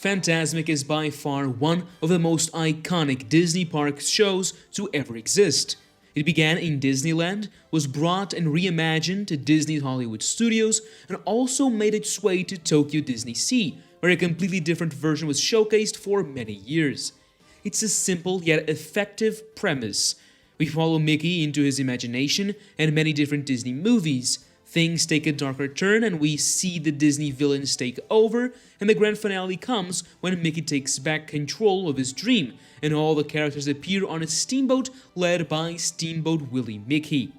Fantasmic is by far one of the most iconic Disney park shows to ever exist. It began in Disneyland, was brought and reimagined to Disney's Hollywood Studios, and also made its way to Tokyo Disney Sea, where a completely different version was showcased for many years. It's a simple yet effective premise. We follow Mickey into his imagination and many different Disney movies. Things take a darker turn and we see the Disney villains take over, and the grand finale comes when Mickey takes back control of his dream and all the characters appear on a steamboat led by Steamboat Willie Mickey.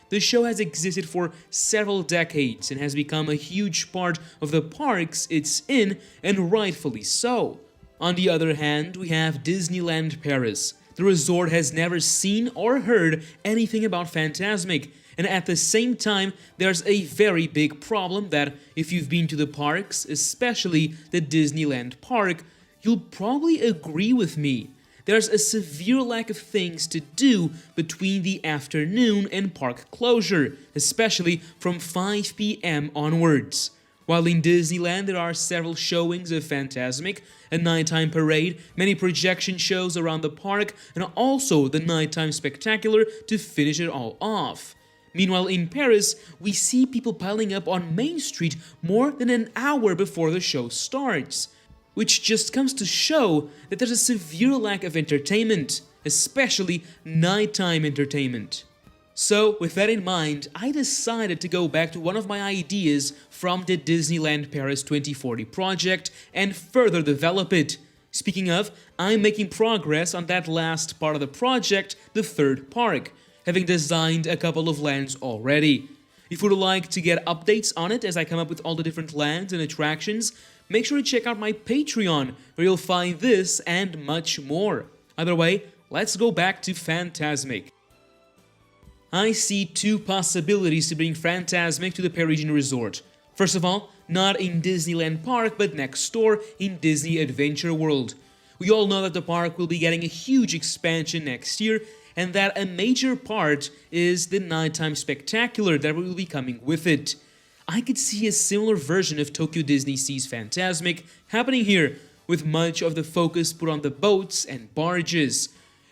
The show has existed for several decades and has become a huge part of the parks it's in, and rightfully so. On the other hand, we have Disneyland Paris. The resort has never seen or heard anything about Fantasmic, and at the same time, there's a very big problem that if you've been to the parks, especially the Disneyland park, you'll probably agree with me. There's a severe lack of things to do between the afternoon and park closure, especially from 5 p.m. onwards. While in Disneyland there are several showings of Fantasmic, a nighttime parade, many projection shows around the park, and also the nighttime spectacular to finish it all off. Meanwhile, in Paris, we see people piling up on Main Street more than an hour before the show starts, which just comes to show that there's a severe lack of entertainment, especially nighttime entertainment. So, with that in mind, I decided to go back to one of my ideas from the Disneyland Paris 2040 project and further develop it. Speaking of, I'm making progress on that last part of the project, the third park, having designed a couple of lands already. If you would like to get updates on it as I come up with all the different lands and attractions, make sure to check out my Patreon, where you'll find this and much more. Either way, let's go back to Fantasmic. I see two possibilities to bring Fantasmic to the Parisian resort. First of all, not in Disneyland Park, but next door in Disney Adventure World. We all know that the park will be getting a huge expansion next year, and that a major part is the nighttime spectacular that will be coming with it. I could see a similar version of Tokyo Disney Sea's Fantasmic happening here, with much of the focus put on the boats and barges.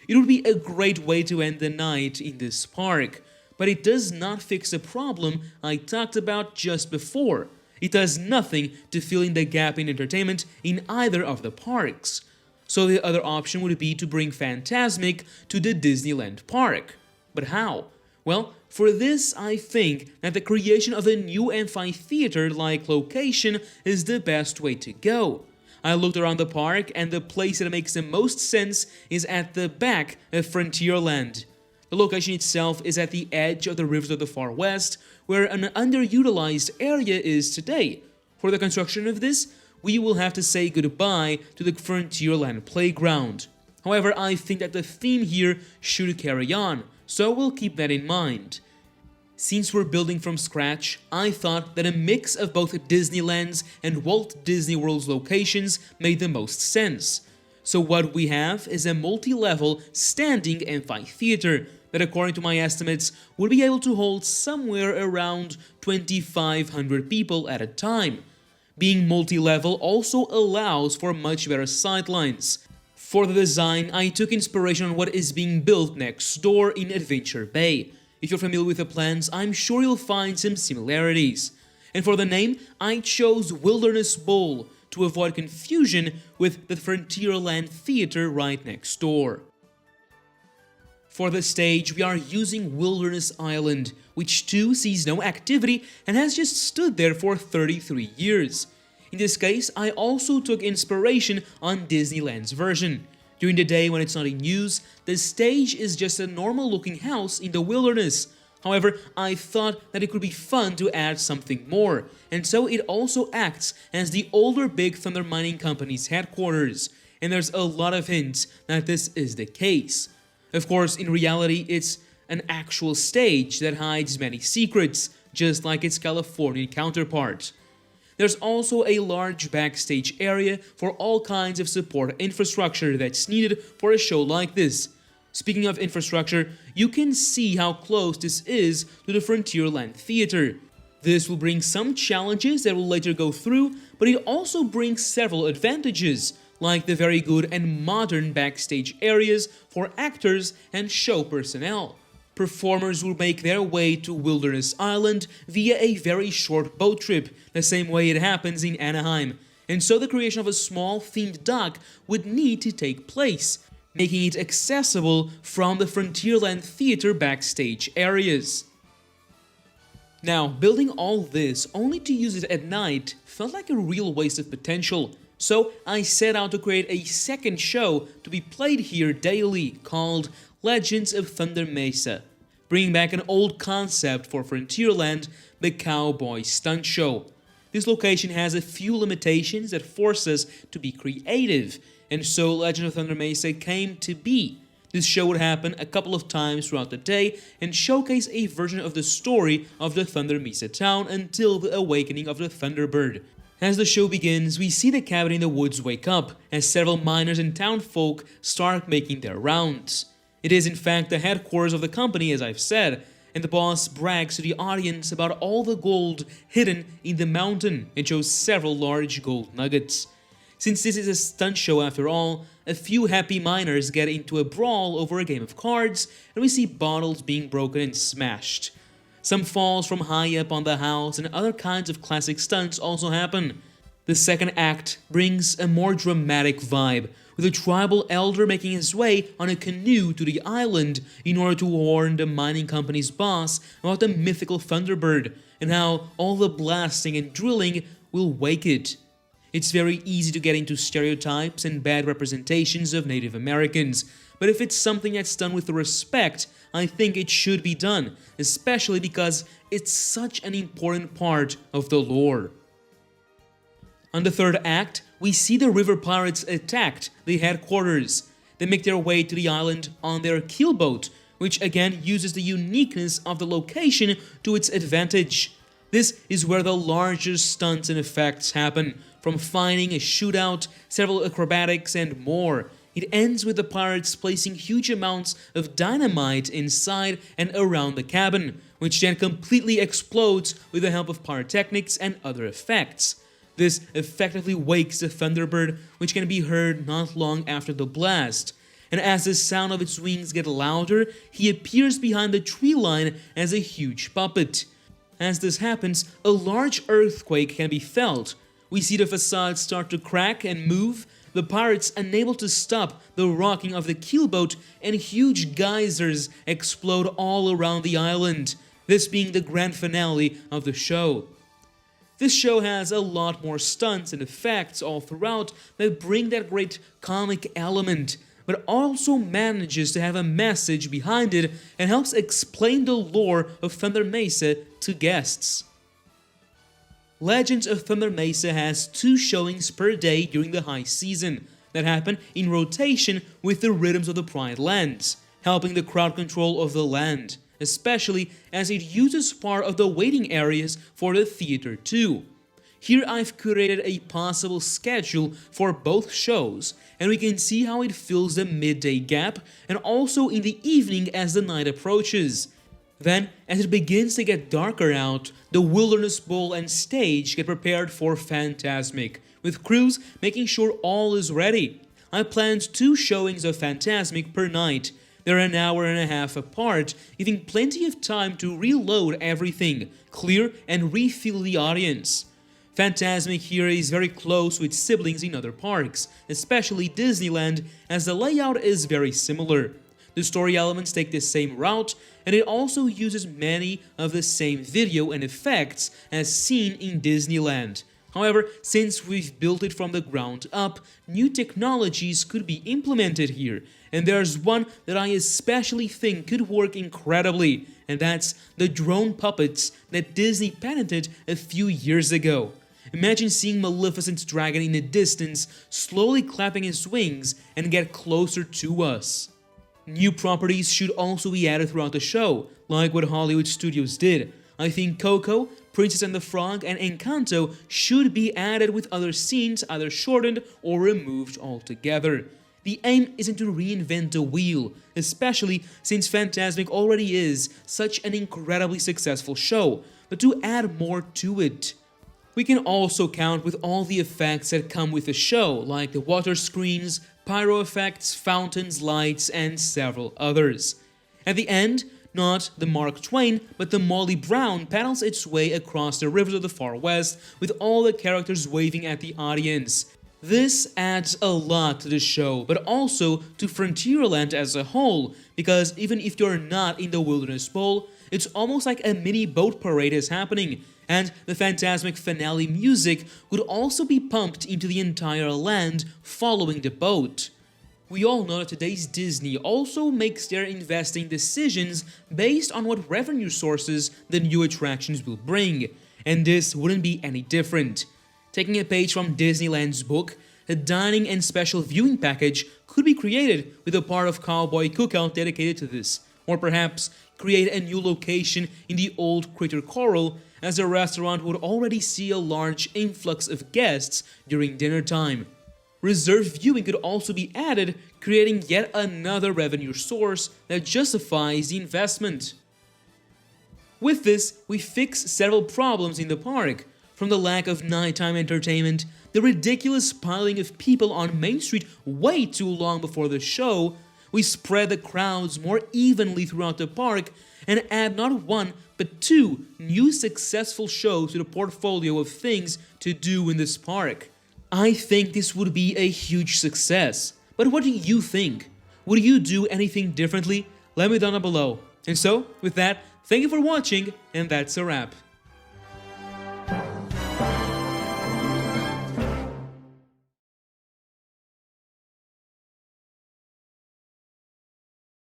It would be a great way to end the night in this park, but it does not fix a problem I talked about just before. It does nothing to fill in the gap in entertainment in either of the parks. So the other option would be to bring Fantasmic to the Disneyland park. But how? Well, for this I think that the creation of a new amphitheater-like location is the best way to go. I looked around the park and the place that makes the most sense is at the back of Frontierland. The location itself is at the edge of the rivers of the Far West, where an underutilized area is today. For the construction of this, we will have to say goodbye to the Frontierland playground. However, I think that the theme here should carry on, so we'll keep that in mind. Since we're building from scratch, I thought that a mix of both Disneyland's and Walt Disney World's locations made the most sense. So what we have is a multi-level standing amphitheater that, according to my estimates, would be able to hold somewhere around 2,500 people at a time. Being multi-level also allows for much better sightlines. For the design, I took inspiration on what is being built next door in Adventure Bay. If you're familiar with the plans, I'm sure you'll find some similarities. And for the name, I chose Wilderness Bowl to avoid confusion with the Frontierland Theater right next door. For the stage, we are using Wilderness Island, which too sees no activity and has just stood there for 33 years. In this case, I also took inspiration on Disneyland's version. During the day when it's not in use, the stage is just a normal looking house in the wilderness. However, I thought that it could be fun to add something more, and so it also acts as the older Big Thunder Mining Company's headquarters, and there's a lot of hints that this is the case. Of course, in reality, it's an actual stage that hides many secrets, just like its Californian counterpart. There's also a large backstage area for all kinds of support infrastructure that's needed for a show like this. Speaking of infrastructure, you can see how close this is to the Frontierland Theater. This will bring some challenges that we'll later go through, but it also brings several advantages, like the very good and modern backstage areas for actors and show personnel. Performers will make their way to Wilderness Island via a very short boat trip, the same way it happens in Anaheim, and so the creation of a small themed dock would need to take place, making it accessible from the Frontierland Theater backstage areas. Now, building all this only to use it at night felt like a real waste of potential, so I set out to create a second show to be played here daily called Legends of Thunder Mesa, bringing back an old concept for Frontierland, the Cowboy Stunt Show. This location has a few limitations that force us to be creative, and so Legend of Thunder Mesa came to be. This show would happen a couple of times throughout the day and showcase a version of the story of the Thunder Mesa town until the awakening of the Thunderbird. As the show begins, we see the cabin in the woods wake up, as several miners and townfolk start making their rounds. It is in fact the headquarters of the company, as I've said, and the boss brags to the audience about all the gold hidden in the mountain and shows several large gold nuggets. Since this is a stunt show after all, a few happy miners get into a brawl over a game of cards, and we see bottles being broken and smashed. Some falls from high up on the house and other kinds of classic stunts also happen. The second act brings a more dramatic vibe, with a tribal elder making his way on a canoe to the island in order to warn the mining company's boss about the mythical Thunderbird and how all the blasting and drilling will wake it. It's very easy to get into stereotypes and bad representations of Native Americans, but if it's something that's done with respect, I think it should be done, especially because it's such an important part of the lore. On the third act, we see the river pirates attacked the headquarters. They make their way to the island on their keelboat, which again uses the uniqueness of the location to its advantage. This is where the largest stunts and effects happen, from fighting, a shootout, several acrobatics, and more. It ends with the pirates placing huge amounts of dynamite inside and around the cabin, which then completely explodes with the help of pyrotechnics and other effects. This effectively wakes the Thunderbird, which can be heard not long after the blast. And as the sound of its wings get louder, he appears behind the tree line as a huge puppet. As this happens, a large earthquake can be felt. We see the facade start to crack and move, the pirates unable to stop the rocking of the keelboat, and huge geysers explode all around the island, this being the grand finale of the show. This show has a lot more stunts and effects all throughout that bring that great comic element, but also manages to have a message behind it and helps explain the lore of Thunder Mesa to guests. Legends of Thunder Mesa has 2 showings per day during the high season that happen in rotation with the rhythms of the Pride Lands, helping the crowd control of the land, especially as it uses part of the waiting areas for the theater too. Here I've curated a possible schedule for both shows, and we can see how it fills the midday gap and also in the evening as the night approaches. Then, as it begins to get darker out, the Wilderness Bowl and stage get prepared for Fantasmic, with crews making sure all is ready. I planned 2 showings of Fantasmic per night. They're an hour and a half apart, giving plenty of time to reload everything, clear and refill the audience. Fantasmic here is very close to its siblings in other parks, especially Disneyland, as the layout is very similar. The story elements take the same route, and it also uses many of the same video and effects as seen in Disneyland. However, since we've built it from the ground up, new technologies could be implemented here, and there's one that I especially think could work incredibly, and that's the drone puppets that Disney patented a few years ago. Imagine seeing Maleficent's dragon in the distance, slowly clapping his wings and get closer to us. New properties should also be added throughout the show, like what Hollywood Studios did. I think Coco, Princess and the Frog, and Encanto should be added with other scenes either shortened or removed altogether. The aim isn't to reinvent the wheel, especially since Fantasmic already is such an incredibly successful show, but to add more to it. We can also count with all the effects that come with the show, like the water screens, pyro effects, fountains, lights, and several others. At the end, not the Mark Twain, but the Molly Brown paddles its way across the rivers of the Far West with all the characters waving at the audience. This adds a lot to the show, but also to Frontierland as a whole, because even if you're not in the Wilderness Bowl, it's almost like a mini boat parade is happening, and the Fantasmic finale music would also be pumped into the entire land following the boat. We all know that today's Disney also makes their investing decisions based on what revenue sources the new attractions will bring, and this wouldn't be any different. Taking a page from Disneyland's book, a dining and special viewing package could be created with a part of Cowboy Cookout dedicated to this, or perhaps create a new location in the old Critter Coral, as the restaurant would already see a large influx of guests during dinner time. Reserved viewing could also be added, creating yet another revenue source that justifies the investment. With this, we fix several problems in the park, from the lack of nighttime entertainment, the ridiculous piling of people on Main Street way too long before the show. We spread the crowds more evenly throughout the park and add not one but two new successful shows to the portfolio of things to do in this park. I think this would be a huge success. But what do you think? Would you do anything differently? Let me know down below. And so, with that, thank you for watching, and that's a wrap.